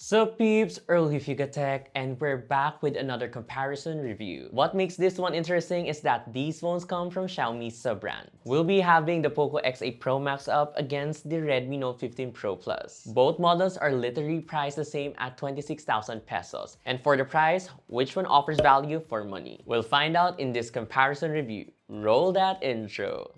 So peeps, early Figure Tech, and we're back with another comparison review. What makes this one interesting is that these phones come from Xiaomi's sub-brand. We'll be having the POCO X8 Pro Max up against the Redmi Note 15 Pro Plus. Both models are literally priced the same at 26,000 pesos. And for the price, which one offers value for money? We'll find out in this comparison review. Roll that intro.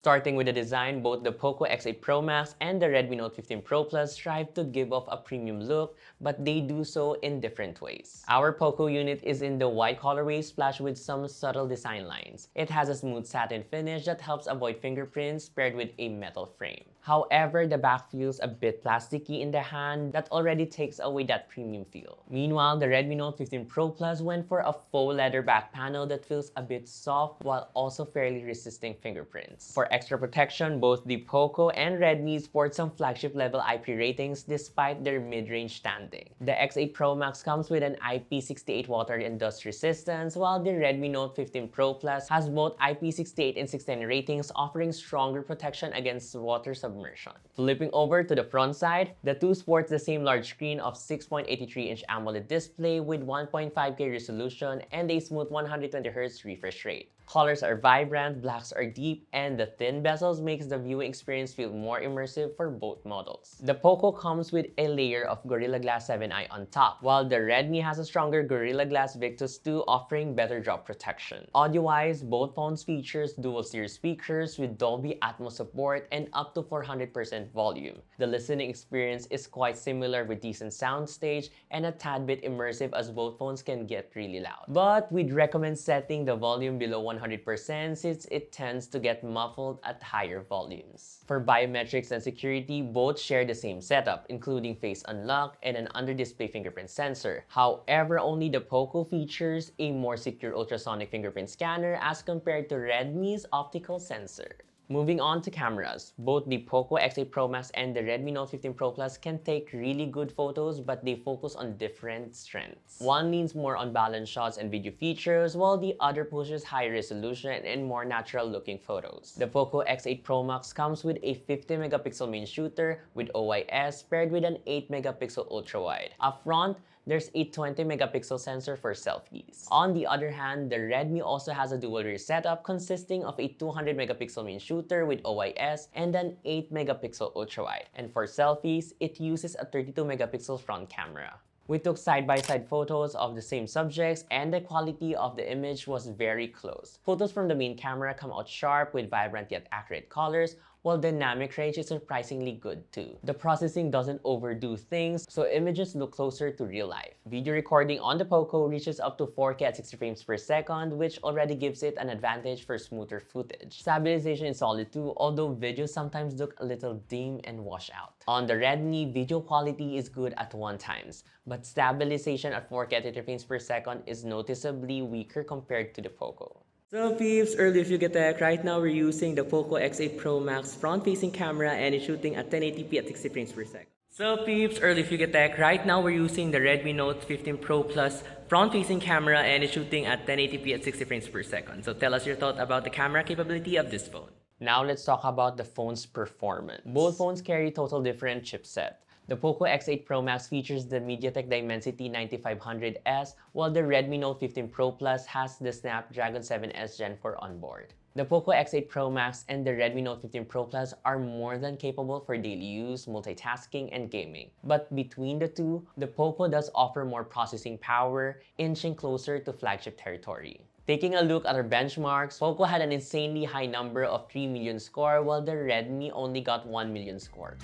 Starting with the design, both the POCO X8 Pro Max and the Redmi Note 15 Pro Plus strive to give off a premium look, but they do so in different ways. Our POCO unit is in the white colorway splashed with some subtle design lines. It has a smooth satin finish that helps avoid fingerprints paired with a metal frame. However, the back feels a bit plasticky in the hand that already takes away that premium feel. Meanwhile, the Redmi Note 15 Pro Plus went for a faux leather back panel that feels a bit soft while also fairly resisting fingerprints. For extra protection, both the POCO and Redmi sport some flagship level IP ratings despite their mid-range standing. The X8 Pro Max comes with an IP68 water and dust resistance, while the Redmi Note 15 Pro Plus has both IP68 and 610 ratings, offering stronger protection against water submersion. Flipping over to the front side, the two sports the same large screen of 6.83-inch AMOLED display with 1.5K resolution and a smooth 120Hz refresh rate. Colors are vibrant, blacks are deep, and the thin bezels makes the viewing experience feel more immersive for both models. The POCO comes with a layer of Gorilla Glass 7i on top, while the Redmi has a stronger Gorilla Glass Victus 2 offering better drop protection. Audio-wise, both phones features dual-series speakers with Dolby Atmos support and up to 400% volume. The listening experience is quite similar with decent soundstage and a tad bit immersive as both phones can get really loud. But we'd recommend setting the volume below 100% since it tends to get muffled at higher volumes. For biometrics and security, both share the same setup, including face unlock and an under-display fingerprint sensor. However, only the POCO features a more secure ultrasonic fingerprint scanner as compared to Redmi's optical sensor. Moving on to cameras, both the POCO X8 Pro Max and the Redmi Note 15 Pro Plus can take really good photos, but they focus on different strengths. One leans more on balanced shots and video features, while the other pushes higher resolution and more natural-looking photos. The POCO X8 Pro Max comes with a 50-megapixel main shooter with OIS paired with an 8-megapixel ultra-wide. Up front, there's a 20-megapixel sensor for selfies. On the other hand, the Redmi also has a dual rear setup consisting of a 200-megapixel main shooter with OIS and an 8-megapixel ultra-wide. And for selfies, it uses a 32-megapixel front camera. We took side-by-side photos of the same subjects and the quality of the image was very close. Photos from the main camera come out sharp with vibrant yet accurate colors, while dynamic range is surprisingly good too. The processing doesn't overdo things, so images look closer to real life. Video recording on the POCO reaches up to 4K at 60 frames per second, which already gives it an advantage for smoother footage. Stabilization is solid too, although videos sometimes look a little dim and wash out. On the Redmi, video quality is good at 1x, but stabilization at 4K at 30 frames per second is noticeably weaker compared to the POCO. So peeps, early Figure Tech, right now we're using the POCO X8 Pro Max front-facing camera and it's shooting at 1080p at 60 frames per second. So peeps, early Figure Tech, right now we're using the Redmi Note 15 Pro Plus front-facing camera and it's shooting at 1080p at 60 frames per second. So tell us your thought about the camera capability of this phone. Now let's talk about the phone's performance. Both phones carry total different chipset. The POCO X8 Pro Max features the MediaTek Dimensity 9500S, while the Redmi Note 15 Pro Plus has the Snapdragon 7S Gen 4 onboard. The POCO X8 Pro Max and the Redmi Note 15 Pro Plus are more than capable for daily use, multitasking, and gaming. But between the two, the POCO does offer more processing power, inching closer to flagship territory. Taking a look at our benchmarks, POCO had an insanely high number of 3 million score, while the Redmi only got 1 million score.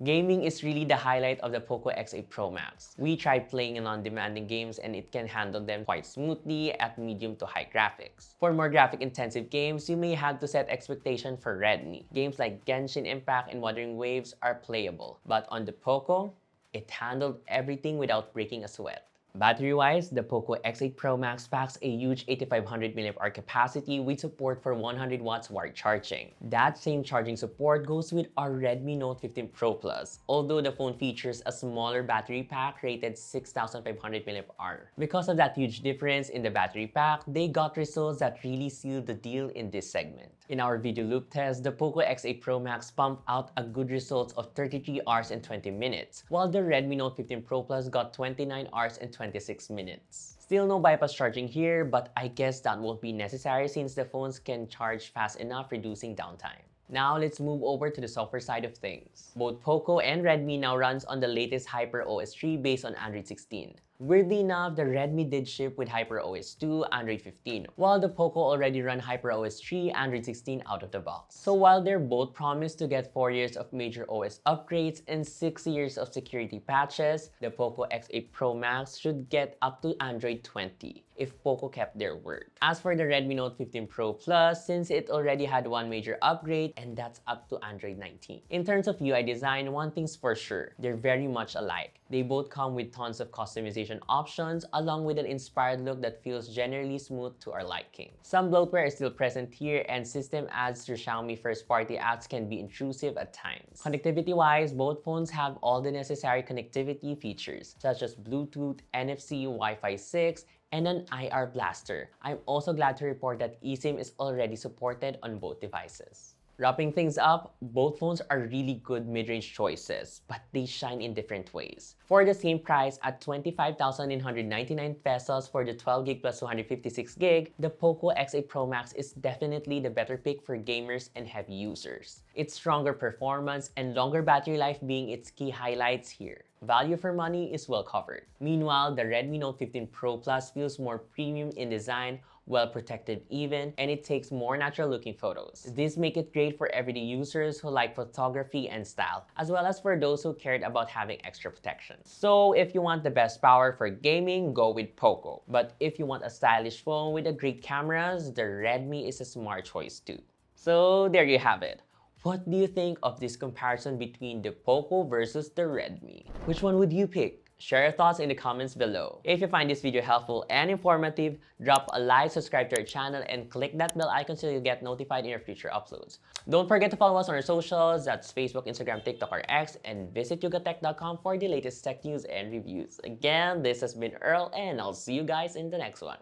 Gaming is really the highlight of the POCO X8 Pro Max. We tried playing in non-demanding games and it can handle them quite smoothly at medium to high graphics. For more graphic-intensive games, you may have to set expectation for Redmi. Games like Genshin Impact and Wuthering Waves are playable, but on the POCO, it handled everything without breaking a sweat. Battery-wise, the POCO X8 Pro Max packs a huge 8500 mAh capacity with support for 100 watts wired charging. That same charging support goes with our Redmi Note 15 Pro Plus, although the phone features a smaller battery pack rated 6500 mAh. Because of that huge difference in the battery pack, they got results that really sealed the deal in this segment. In our video loop test, the POCO X8 Pro Max pumped out a good results of 33 hours and 20 minutes, while the Redmi Note 15 Pro Plus got 29 hours and 26 minutes. Still no bypass charging here, but I guess that won't be necessary since the phones can charge fast enough, reducing downtime. Now let's move over to the software side of things. Both POCO and Redmi now runs on the latest HyperOS 3 based on Android 16. Weirdly enough, the Redmi did ship with HyperOS 2 Android 15, while the POCO already ran HyperOS 3 Android 16 out of the box. So while they're both promised to get 4 years of major OS upgrades and 6 years of security patches, the POCO X8 Pro Max should get up to Android 20 if POCO kept their word. As for the Redmi Note 15 Pro Plus, since it already had one major upgrade, and that's up to Android 19. In terms of UI design, one thing's for sure, they're very much alike. They both come with tons of customization options along with an inspired look that feels generally smooth to our liking. Some bloatware is still present here, and system ads through Xiaomi first-party apps can be intrusive at times. Connectivity-wise, both phones have all the necessary connectivity features such as Bluetooth, NFC, Wi-Fi 6, and an IR blaster. I'm also glad to report that eSIM is already supported on both devices. Wrapping things up, both phones are really good mid-range choices, but they shine in different ways. For the same price at 25,999 pesos for the 12GB plus 256GB, the POCO X8 Pro Max is definitely the better pick for gamers and heavy users. Its stronger performance and longer battery life being its key highlights here. Value for money is well covered. Meanwhile, the Redmi Note 15 Pro Plus feels more premium in design, well protected even, and it takes more natural looking photos. This makes it great for everyday users who like photography and style, as well as for those who cared about having extra protection. So if you want the best power for gaming, go with POCO. But if you want a stylish phone with a great cameras, the Redmi is a smart choice too. So there you have it. What do you think of this comparison between the POCO versus the Redmi? Which one would you pick? Share your thoughts in the comments below. If you find this video helpful and informative, drop a like, subscribe to our channel, and click that bell icon so you get notified in your future uploads. Don't forget to follow us on our socials, that's Facebook, Instagram, TikTok, or X, and visit yugatech.com for the latest tech news and reviews. Again, this has been Earl, and I'll see you guys in the next one.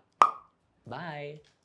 Bye!